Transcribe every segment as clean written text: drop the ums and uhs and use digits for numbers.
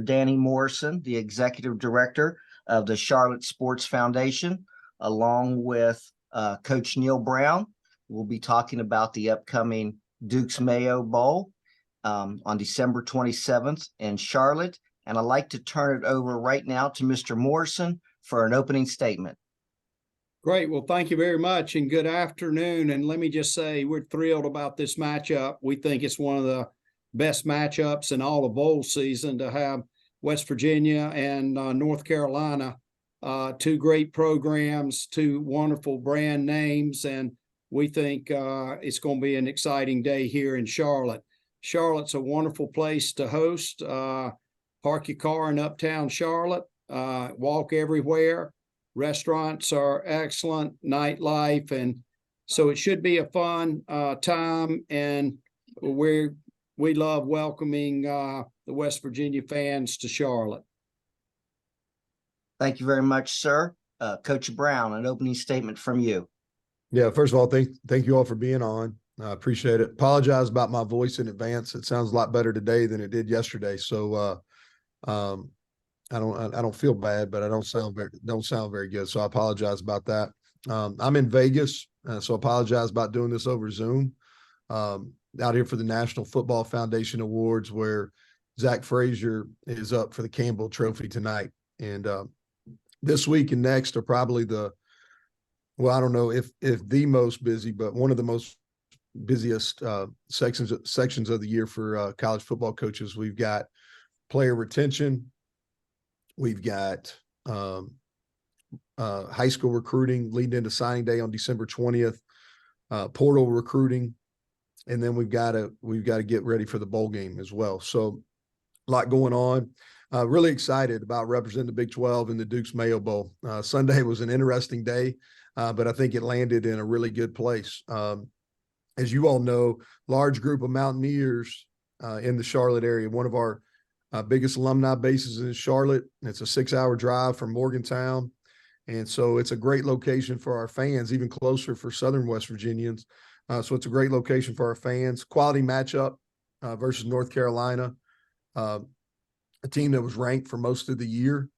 Danny Morrison, the executive director of the Charlotte Sports Foundation, along with Coach Neal Brown. We'll be talking about the upcoming Duke's Mayo Bowl on December 27th in Charlotte. And I'd like to turn it over right now to Mr. Morrison for an opening statement. Great. Well, thank you very much and good afternoon. And let me just say, we're thrilled about this matchup. We think it's one of the best matchups in all of bowl season to have West Virginia and North Carolina, two great programs, two wonderful brand names. And we think it's going to be an exciting day here in Charlotte. Charlotte's a wonderful place to host. Park your car in uptown Charlotte, walk everywhere. Restaurants are excellent, nightlife, and so it should be a fun time. And we love welcoming the West Virginia fans to Charlotte. Thank you very much, sir. Coach Brown, an opening statement from you. Yeah, first of all, thank you all for being on. I appreciate it. Apologize about my voice in advance. It sounds a lot better today than it did yesterday. So I don't feel bad, but I don't sound very good. So I apologize about that. I'm in Vegas, so I apologize about doing this over Zoom. Out here for the National Football Foundation Awards, where Zach Frazier is up for the Campbell Trophy tonight. And this week and next are probably I don't know if the most busy, but one of the most busiest sections of the year for college football coaches. We've got player retention. We've got high school recruiting leading into signing day on December 20th, portal recruiting, and then we've got to get ready for the bowl game as well. So a lot going on. Really excited about representing the Big 12 in the Duke's Mayo Bowl. Sunday was an interesting day, but I think it landed in a really good place. As you all know, large group of Mountaineers in the Charlotte area. One of our biggest alumni bases in Charlotte. It's a 6-hour drive from Morgantown. And so it's a great location for our fans, even closer for Southern West Virginians. So it's a great location for our fans. Quality matchup versus North Carolina, a team that was ranked for most of the year.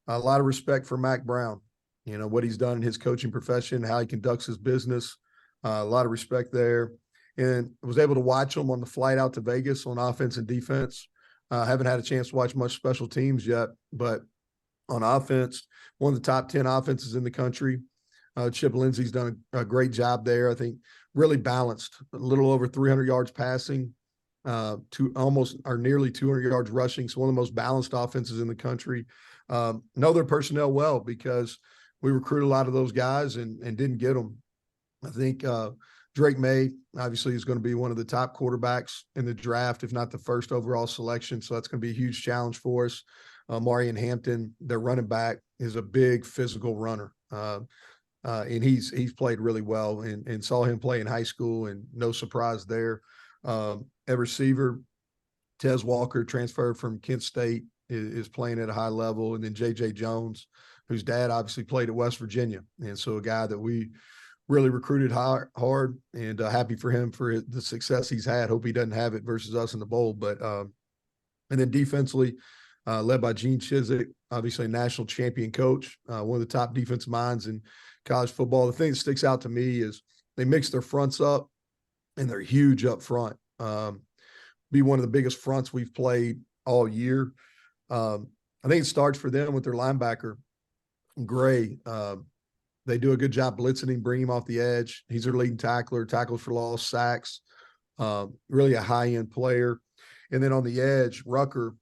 A lot of respect for Mack Brown, what he's done in his coaching profession, how he conducts his business. A lot of respect there. And I was able to watch him on the flight out to Vegas on offense and defense. Haven't had a chance to watch much special teams yet, but on offense, one of the top 10 offenses in the country. Chip Lindsey's done a great job there. I think really balanced, a little over 300 yards passing, to almost or nearly 200 yards rushing. So one of the most balanced offenses in the country. Know their personnel well because we recruited a lot of those guys and didn't get them. I think Drake May obviously is going to be one of the top quarterbacks in the draft, if not the first overall selection. So that's going to be a huge challenge for us. Marion Hampton, their running back, is a big physical runner. And he's played really well and saw him play in high school, and no surprise there. At receiver, Tez Walker, transferred from Kent State, is playing at a high level. And then J.J. Jones, whose dad obviously played at West Virginia. And so a guy that we really recruited hard, and happy for him for the success he's had. Hope he doesn't have it versus us in the bowl. But and then defensively, led by Gene Chizik, obviously a national champion coach, one of the top defensive minds in college football. The thing that sticks out to me is they mix their fronts up, and they're huge up front. Be one of the biggest fronts we've played all year. I think it starts for them with their linebacker, Gray. They do a good job blitzing him, bring him off the edge. He's their leading tackler, tackles for loss, sacks, really a high-end player. And then on the edge, Rucker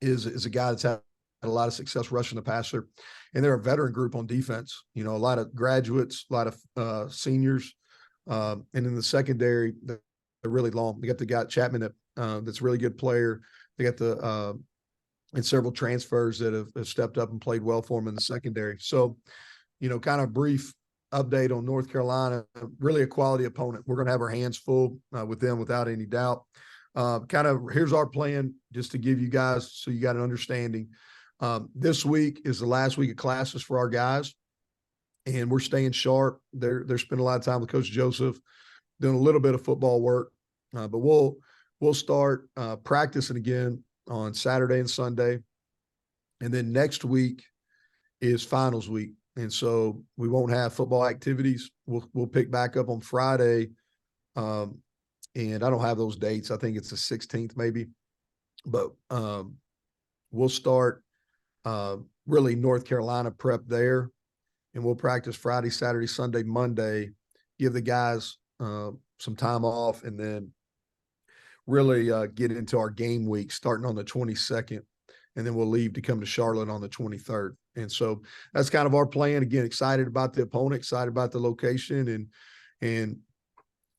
is a guy that's had a lot of success rushing the passer. And they're a veteran group on defense. A lot of graduates, a lot of seniors. And in the secondary, they're really long. They got the guy Chapman that's a really good player. They got and several transfers that have stepped up and played well for them in the secondary. So, kind of brief update on North Carolina, really a quality opponent. We're going to have our hands full with them without any doubt. Here's our plan, just to give you guys so you got an understanding. This week is the last week of classes for our guys, and we're staying sharp. They're spending a lot of time with Coach Joseph, doing a little bit of football work, but we'll start practicing again on Saturday and Sunday. And then next week is finals week. And so we won't have football activities. We'll pick back up on Friday. And I don't have those dates. I think it's the 16th maybe. But we'll start really North Carolina prep there. And we'll practice Friday, Saturday, Sunday, Monday, give the guys some time off, and then really get into our game week starting on the 22nd. And then we'll leave to come to Charlotte on the 23rd. And so that's kind of our plan. Again, excited about the opponent, excited about the location, and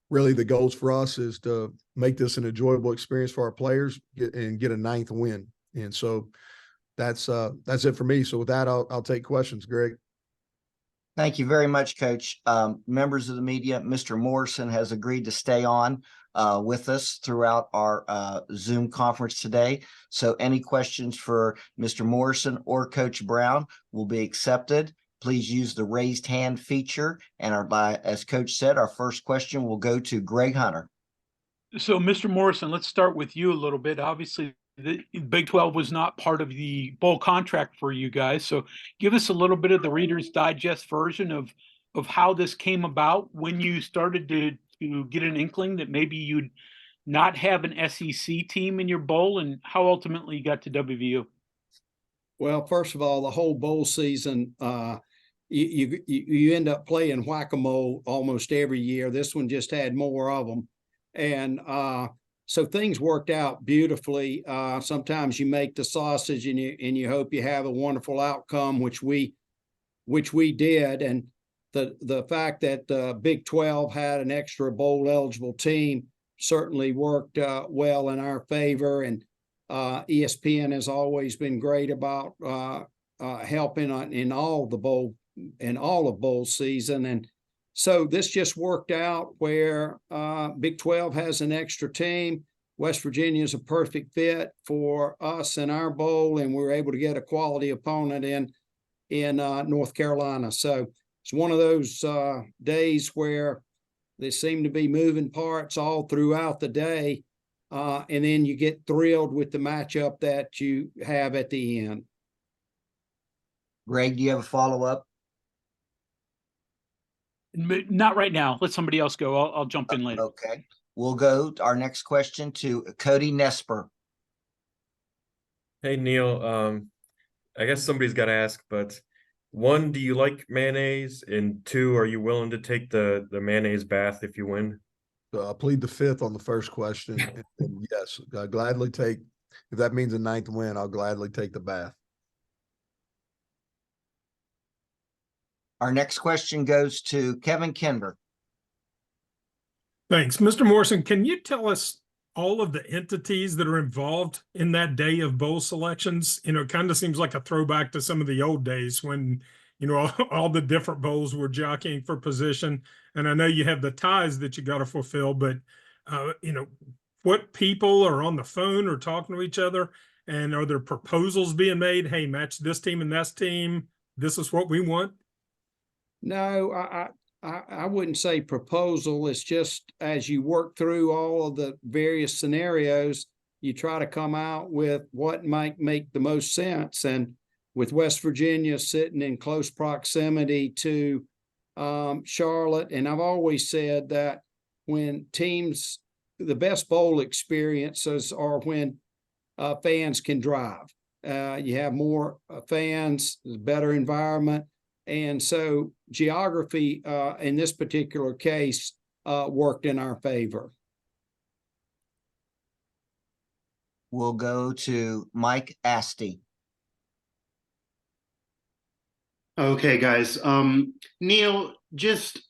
really the goals for us is to make this an enjoyable experience for our players and get a 9th win. And so that's it for me. So with that, I'll take questions, Greg. Thank you very much, Coach. Members of the media, Mr. Morrison has agreed to stay on with us throughout our Zoom conference today. So any questions for Mr. Morrison or Coach Brown will be accepted. Please use the raised hand feature. And as Coach said, our first question will go to Greg Hunter. So, Mr. Morrison, let's start with you a little bit. Obviously, the Big 12 was not part of the bowl contract for you guys. So give us a little bit of the Reader's Digest version of how this came about, when you started to get an inkling that maybe you'd not have an SEC team in your bowl, and how ultimately you got to WVU. Well, first of all, the whole bowl season, you end up playing whack-a-mole almost every year. This one just had more of them. And so things worked out beautifully. Sometimes you make the sausage and you hope you have a wonderful outcome, which we did. And the fact that the Big 12 had an extra bowl eligible team certainly worked well in our favor. And ESPN has always been great about helping in all of bowl season. And so this just worked out where Big 12 has an extra team. West Virginia is a perfect fit for us in our bowl, and we're able to get a quality opponent in North Carolina. So it's one of those days where there seem to be moving parts all throughout the day, and then you get thrilled with the matchup that you have at the end. Greg, do you have a follow-up? Not right now. Let somebody else go. I'll jump in later. Okay. We'll go to our next question to Cody Nesper. Hey, Neal. I guess somebody's got to ask, but 1, do you like mayonnaise? And 2, are you willing to take the mayonnaise bath if you win? So I plead the 5th on the first question. And yes, I'll gladly take, if that means a 9th win, I'll gladly take the bath. Our next question goes to Kevin Kinder. Thanks. Mr. Morrison, can you tell us all of the entities that are involved in that day of bowl selections? You know, it kind of seems like a throwback to some of the old days when, you know, all the different bowls were jockeying for position. And I know you have the ties that you got to fulfill, but, you know, what people are on the phone or talking to each other? And are there proposals being made? Hey, match this team and that team. This is what we want. No, I wouldn't say proposal. It's just as you work through all of the various scenarios, you try to come out with what might make the most sense. And with West Virginia sitting in close proximity to Charlotte, and I've always said that when teams, the best bowl experiences are when fans can drive. You have more fans, better environment. And so geography in this particular case worked in our favor. We'll go to Mike Asti. Okay, guys. Neal, just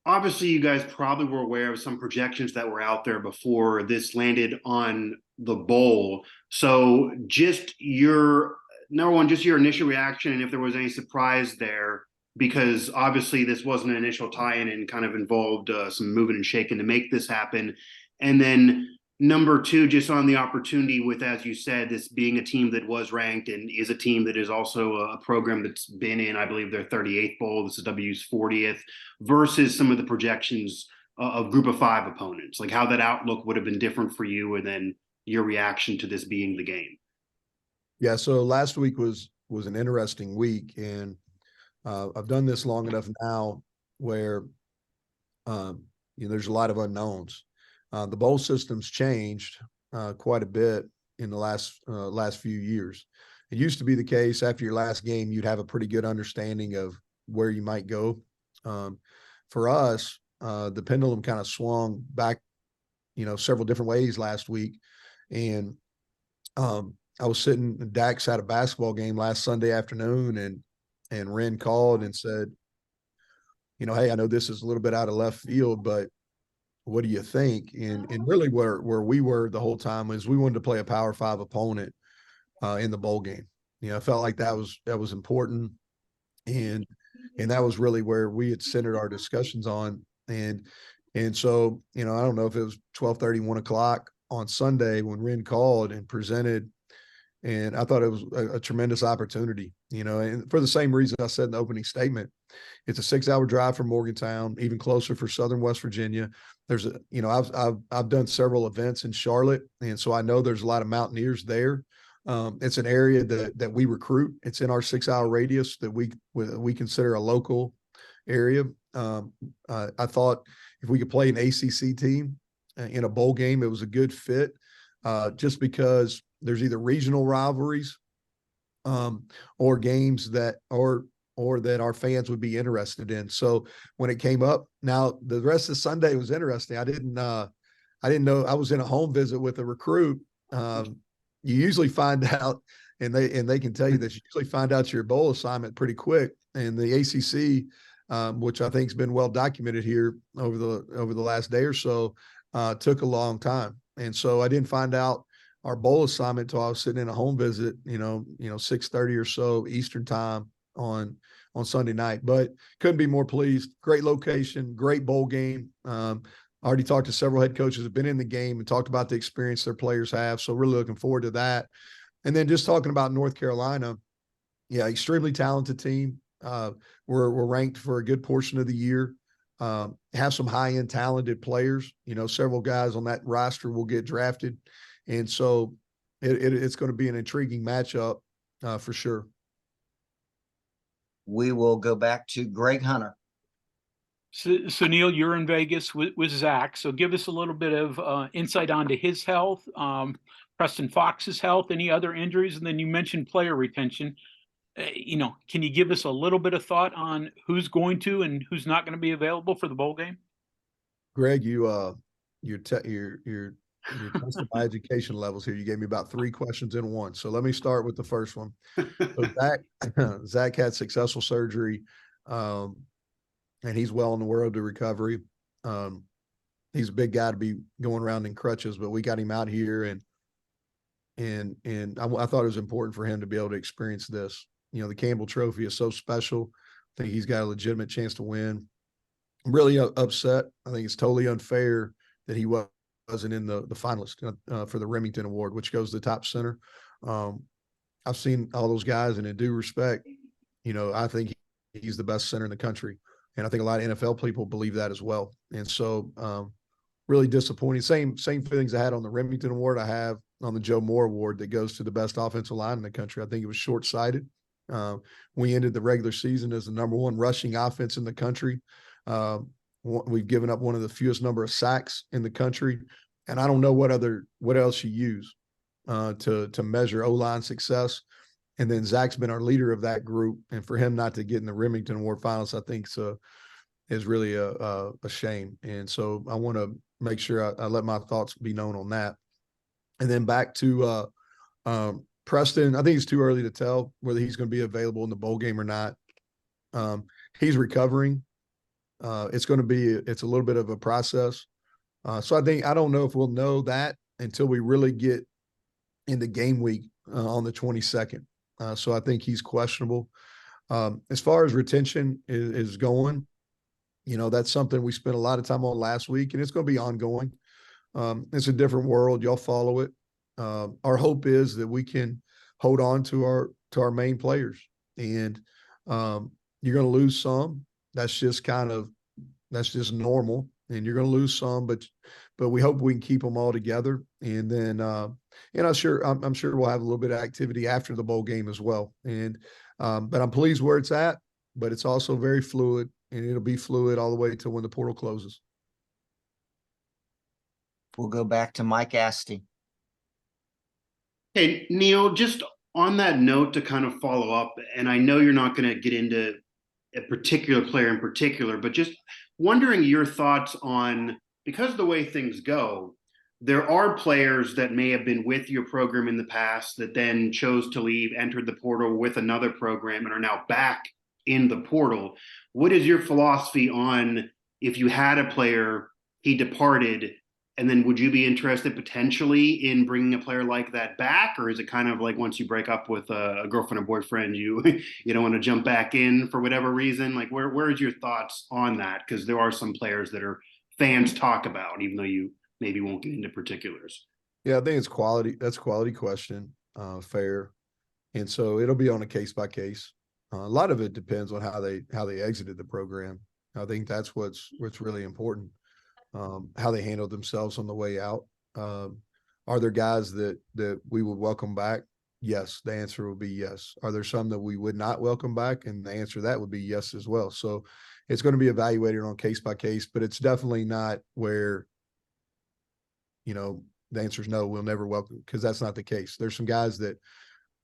obviously you guys probably were aware of some projections that were out there before this landed on the bowl. So just your number one, just your initial reaction, and if there was any surprise there, because obviously this wasn't an initial tie-in and kind of involved some moving and shaking to make this happen. And then number 2, just on the opportunity with, as you said, this being a team that was ranked and is a team that is also a program that's been in, I believe, their 38th bowl. This is WVU's 40th, versus some of the projections of group of 5 opponents, like how that outlook would have been different for you. And then your reaction to this being the game. Yeah. So last week was an interesting week, and I've done this long enough now where there's a lot of unknowns. The bowl system's changed quite a bit in the last few years. It used to be the case after your last game, you'd have a pretty good understanding of where you might go. For us, the pendulum kind of swung back, several different ways last week. And I was sitting, Dax had a basketball game last Sunday afternoon, and Ren called and said, hey, I know this is a little bit out of left field, but what do you think? And really where we were the whole time was we wanted to play a Power 5 opponent in the bowl game. I felt like that was important. And that was really where we had centered our discussions on. And so, I don't know if it was 12:30, 1 o'clock on Sunday when Ren called and presented. And I thought it was a tremendous opportunity, and for the same reason I said in the opening statement, it's a 6-hour drive from Morgantown, even closer for Southern West Virginia. There's I've done several events in Charlotte, and so I know there's a lot of Mountaineers there. It's an area that we recruit. It's in our 6-hour radius that we consider a local area. I thought if we could play an ACC team in a bowl game, it was a good fit, just because there's either regional rivalries or games that that our fans would be interested in. So when it came up, now the rest of Sunday was interesting. I didn't know. I was in a home visit with a recruit. You usually find out, and they can tell you this, you usually find out your bowl assignment pretty quick. And the ACC, which I think has been well documented here over the last day or so, took a long time. And so I didn't find out our bowl assignment until I was sitting in a home visit, 6:30 or so Eastern time on Sunday night. But couldn't be more pleased. Great location, great bowl game. I already talked to several head coaches who have been in the game and talked about the experience their players have. So really looking forward to that. And then just talking about North Carolina, yeah, extremely talented team. We're ranked for a good portion of the year. Have some high-end talented players. Several guys on that roster will get drafted. And so it's going to be an intriguing matchup for sure. We will go back to Greg Hunter. So Neal, you're in Vegas with Zach. So give us a little bit of insight onto his health, Preston Fox's health, any other injuries, and then you mentioned player retention. Can you give us a little bit of thought on who's going to and who's not going to be available for the bowl game? Greg, you're testing my education levels here. You gave me about 3 questions in one. So let me start with the first one. So Zach had successful surgery, and he's well on the road to recovery. He's a big guy to be going around in crutches, but we got him out here, and I thought it was important for him to be able to experience this. The Campbell Trophy is so special. I think he's got a legitimate chance to win. I'm really upset. I think it's totally unfair that he wasn't in the finalist for the Remington Award, which goes to the top center. I've seen all those guys, and in due respect, I think he's the best center in the country. And I think a lot of NFL people believe that as well. And so really disappointing. Same feelings I had on the Remington Award I have on the Joe Moore Award that goes to the best offensive line in the country. I think it was short-sighted. We ended the regular season as the #1 rushing offense in the country. We've given up one of the fewest number of sacks in the country. And I don't know what else you use to measure O-line success. And then Zach's been our leader of that group. And for him not to get in the Remington Award finals, I think is really a shame. And so I want to make sure I let my thoughts be known on that. And then back to Preston, I think it's too early to tell whether he's going to be available in the bowl game or not. He's recovering. It's a little bit of a process. So I don't know if we'll know that until we really get into game week on the 22nd. So I think he's questionable. As far as retention is going, that's something we spent a lot of time on last week, and it's going to be ongoing. It's a different world. Y'all follow it. Our hope is that we can hold on to our main players, and you're going to lose some. That's just normal, and you're going to lose some, but but we hope we can keep them all together. And then, I'm sure we'll have a little bit of activity after the bowl game as well. And, but I'm pleased where it's at, but it's also very fluid, and it'll be fluid all the way to when the portal closes. We'll go back to Mike Asti. Hey, Neal, just on that note to kind of follow up, and I know you're not going to get into a particular player in particular, but just wondering your thoughts on, because of the way things go, there are players that may have been with your program in the past that then chose to leave, entered the portal with another program, and are now back in the portal. What is your philosophy on, if you had a player, he departed, and then would you be interested potentially in bringing a player like that back? Or is it kind of like once you break up with a girlfriend or boyfriend, you don't want to jump back in for whatever reason? Like, where is your thoughts on that? Because there are some players that are fans talk about, even though you maybe won't get into particulars. Yeah, I think it's quality. That's a quality question, fair. And so it'll be on a case by case. A lot of it depends on how they exited the program. I think that's what's really important. How they handled themselves on the way out. Are there guys that we would welcome back? Yes, the answer would be yes. Are there some that we would not welcome back? And the answer to that would be yes as well. So it's going to be evaluated on case by case, but it's definitely not where, the answer is no, we'll never welcome, because that's not the case. There's some guys that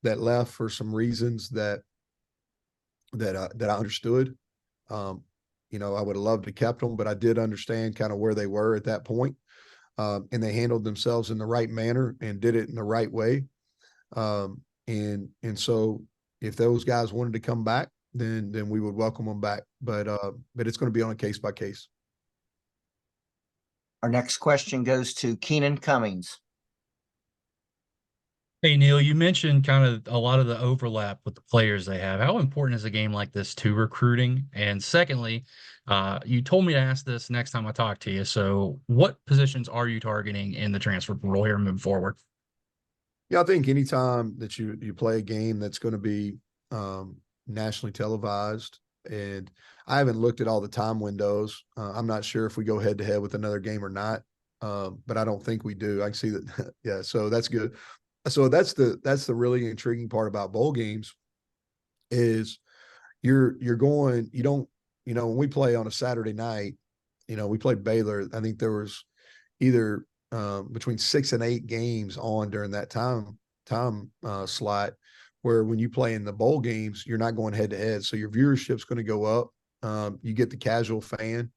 left for some reasons that I understood. I would have loved to kept them, but I did understand kind of where they were at that point. And they handled themselves in the right manner and did it in the right way. And so if those guys wanted to come back, then we would welcome them back. But it's going to be on a case by case. Our next question goes to Keenan Cummings. Hey, Neal, you mentioned kind of a lot of the overlap with the players they have. How important is a game like this to recruiting? And secondly, you told me to ask this next time I talk to you. So what positions are you targeting in the transfer portal here moving forward? Yeah, I think anytime that you play a game that's going to be nationally televised, and I haven't looked at all the time windows. I'm not sure if we go head to head with another game or not, but I don't think we do. I can see that. Yeah, so that's good. So that's the really intriguing part about bowl games is you're going, when we play on a Saturday night, we played Baylor. I think there was either between 6 and 8 games on during that time slot, where when you play in the bowl games, you're not going head to head. So your viewership's going to go up. You get the casual fan.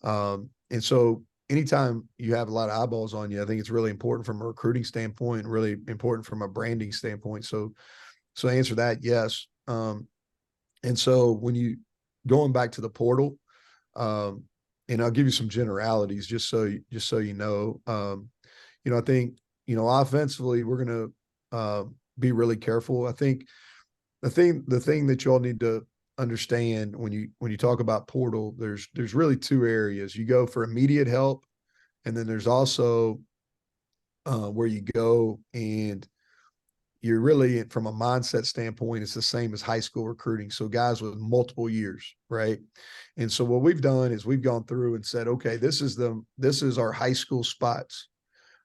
And so anytime you have a lot of eyeballs on you, I think it's really important from a recruiting standpoint, really important from a branding standpoint. So to answer that, yes. And so when you going back to the portal, and I'll give you some generalities just so you know. I think offensively we're going to be really careful. I think the thing that y'all need to understand when you talk about portal, there's really 2 areas. You go for immediate help, and then there's also where you go and you're really, from a mindset standpoint, it's the same as high school recruiting. So guys with multiple years, right? And so what we've done is we've gone through and said, okay, this is our high school spots.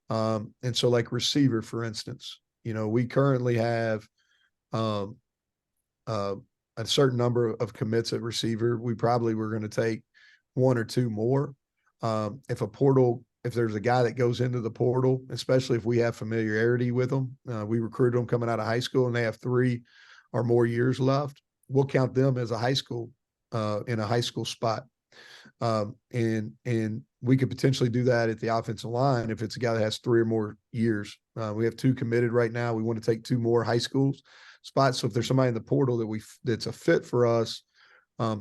And so like receiver, for instance, we currently have a certain number of commits at receiver. We probably were going to take 1 or 2 more. If there's a guy that goes into the portal, especially if we have familiarity with them, we recruited them coming out of high school and they have 3 or more years left, we'll count them as a high school, in a high school spot. And we could potentially do that at the offensive line if it's a guy that has 3 or more years. We have 2 committed right now. We want to take 2 more high school spots. So if there's somebody in the portal that's a fit for us,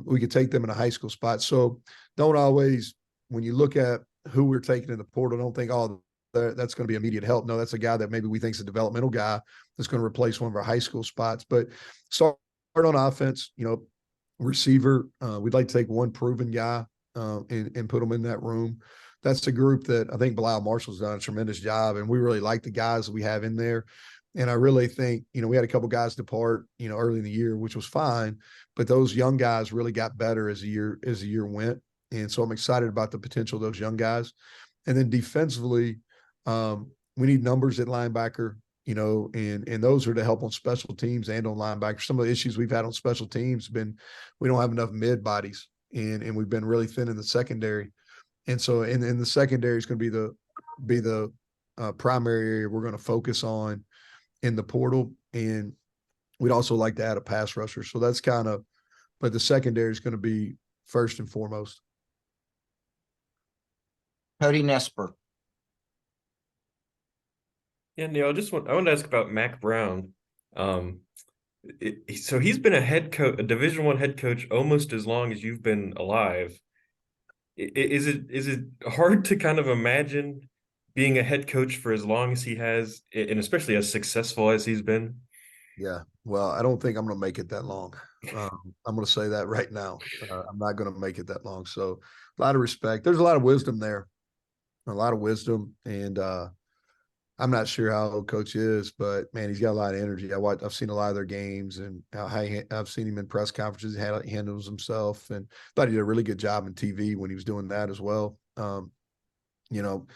we could take them in a high school spot. So don't always, when you look at who we're taking in the portal, don't think, oh, that's going to be immediate help. No, that's a guy that maybe we think is a developmental guy that's going to replace one of our high school spots. But start on offense, receiver. We'd like to take 1 proven guy and put them in that room. That's a group that I think Bilal Marshall's done a tremendous job, and we really like the guys that we have in there. And I really think, we had a couple guys depart, early in the year, which was fine, but those young guys really got better as the year went. And so I'm excited about the potential of those young guys. And then defensively, we need numbers at linebacker, you know, and those are to help on special teams and on linebacker. Some of the issues we've had on special teams been we don't have enough mid bodies, and we've been really thin in the secondary. And so in the secondary is going to be the primary area we're going to focus on in the portal. And we'd also like to add a pass rusher. So that's kind of, but the secondary is going to be first and foremost. Cody Nesper. Yeah, Neil, I want to ask about Mac Brown. So he's been a head coach, a Division I head coach, almost as long as you've been alive. Is it hard to kind of imagine being a head coach for as long as he has, and especially as successful as he's been? Yeah, well, I don't think I'm going to make it that long. I'm going to say that right now. I'm not going to make it that long. So a lot of respect. There's a lot of wisdom there, a lot of wisdom. And I'm not sure how old Coach is, but man, he's got a lot of energy. I've seen a lot of their games, and I've seen him in press conferences. He handles himself, and thought he did a really good job in TV when he was doing that as well. You know,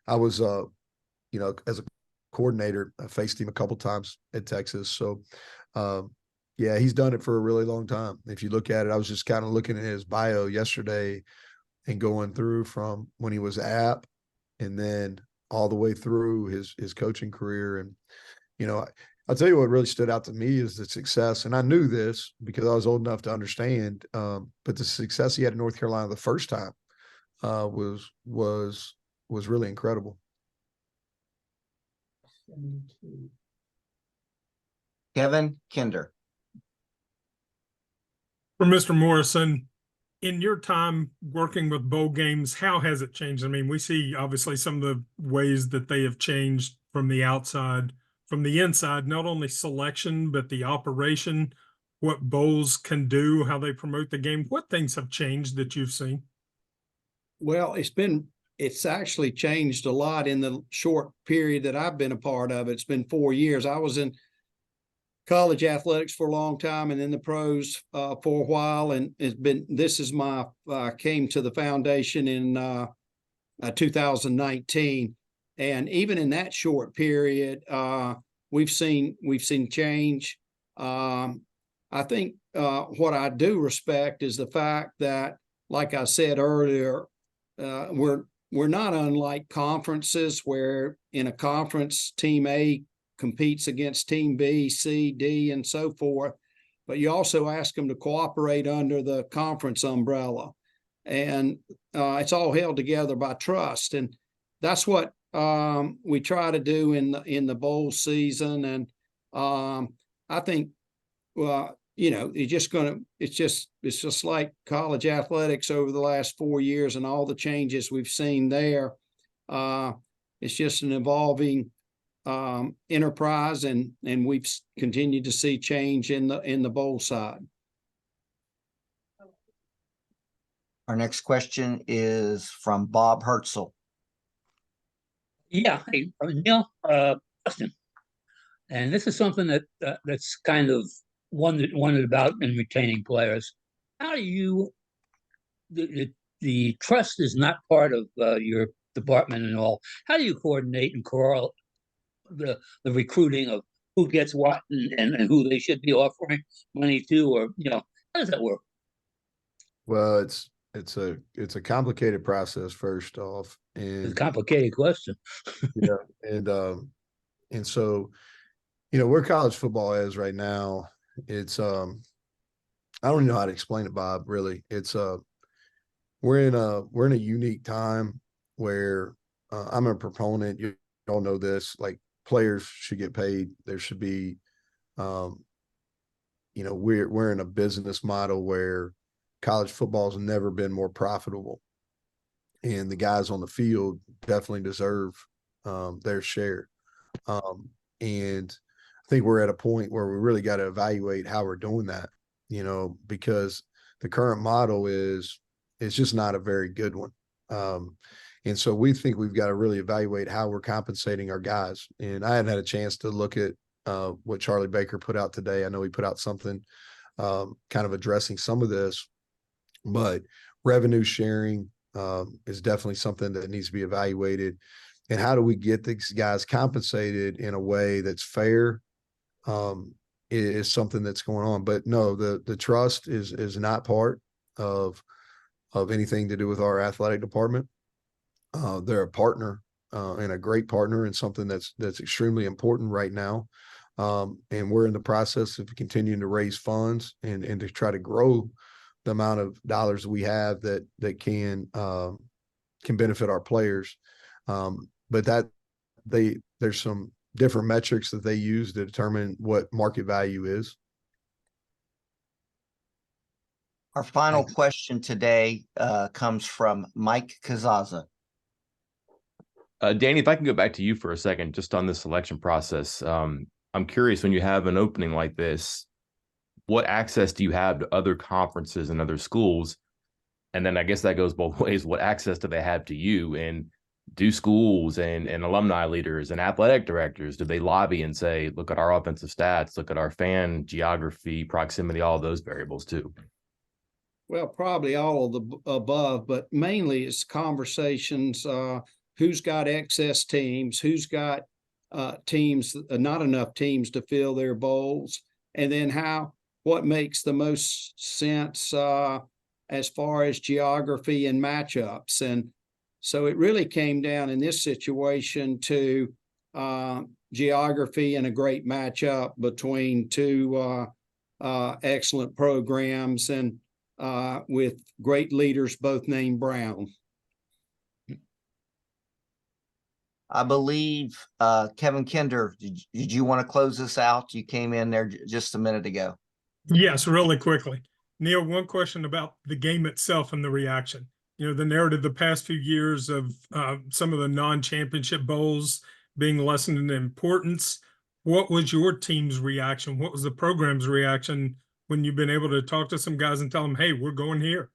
I was, you know, as a coordinator, I faced him a couple times at Texas. So, yeah, he's done it for a really long time. If you look at it, I was just kind of looking at his bio yesterday and going through from when he was at and then all the way through his coaching career. And, you know, I'll tell you what really stood out to me is the success. And I knew this because I was old enough to understand, but the success he had in North Carolina the first time was really incredible. Kevin Kinder. For Mr. Morrison, in your time working with bowl games, how has it changed? I mean, we see obviously some of the ways that they have changed from the outside, from the inside, not only selection, but the operation, what bowls can do, how they promote the game. What things have changed that you've seen? Well, it's actually changed a lot in the short period that I've been a part of it. It's been 4 years. I was in college athletics for a long time and in the pros for a while. And came to the foundation in 2019. And even in that short period, we've seen change. I think what I do respect is the fact that, like I said earlier, we're not unlike conferences where in a conference, Team A competes against Team B, C, D, and so forth. But you also ask them to cooperate under the conference umbrella. And it's all held together by trust. And that's what we try to do in the bowl season. And I think, you know, it's just like college athletics over the last 4 years and all the changes we've seen there. It's just an evolving enterprise, and we've continued to see change in the bowl side. Our next question is from Bob Hertzel. Yeah, hey, Neil, question. And this is something that's kind of wondered about in retaining players. How do you the trust is not part of your department and all. How do you coordinate and corral the recruiting of who gets what and who they should be offering money to, or how does that work? Well, it's a complicated process first off, and It's a complicated question. yeah, and so where college football is right now, it's I don't even know how to explain it, Bob. Really, it's we're in a unique time where I'm a proponent. You all know this, like players should get paid. There should be, we're in a business model where college football has never been more profitable, and the guys on the field definitely deserve their share. And I think we're at a point where we really got to evaluate how we're doing that, because the current model is just not a very good one. And so we think we've got to really evaluate how we're compensating our guys. And I hadn't had a chance to look at what Charlie Baker put out today. I know he put out something kind of addressing some of this, but revenue sharing, is definitely something that needs to be evaluated. And how do we get these guys compensated in a way that's fair? Is something that's going on. But no, the trust is not part of anything to do with our athletic department. They're a partner and a great partner, and something that's extremely important right now. And we're in the process of continuing to raise funds and to try to grow the amount of dollars we have that can benefit our players. But there's some different metrics that they use to determine what market value is. Our final question today comes from Mike Kazaza. Danny, if I can go back to you for a second, just on the selection process. I'm curious, when you have an opening like this, what access do you have to other conferences and other schools? And then I guess that goes both ways. What access do they have to you? And do schools and alumni leaders and athletic directors, do they lobby and say, look at our offensive stats, look at our fan geography, proximity, all of those variables too? Well, probably all of the above, but mainly it's conversations, who's got excess teams, who's got teams, not enough teams to fill their bowls, and then what makes the most sense as far as geography and matchups. And so it really came down in this situation to geography and a great matchup between two excellent programs and with great leaders, both named Brown. I believe Kevin Kinder, did you want to close this out? You came in there just a minute ago. Yes, really quickly. Neal, one question about the game itself and the reaction. You know, the narrative the past few years of some of the non-championship bowls being lessened in importance. What was your team's reaction? What was the program's reaction when you've been able to talk to some guys and tell them, hey, we're going here?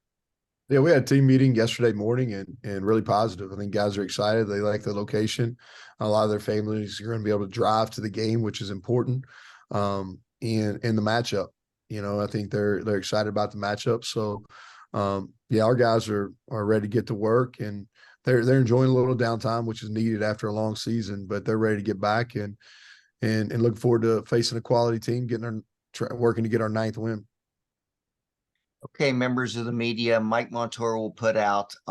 Yeah, we had a team meeting yesterday morning and really positive. I think guys are excited. They like the location. A lot of their families are going to be able to drive to the game, which is important. And the matchup, you know, I think they're excited about the matchup. So, yeah, our guys are ready to get to work, and they're enjoying a little downtime, which is needed after a long season. But they're ready to get back and looking forward to facing a quality team, working to get our 9th win. Okay, members of the media, Mike Montour will put out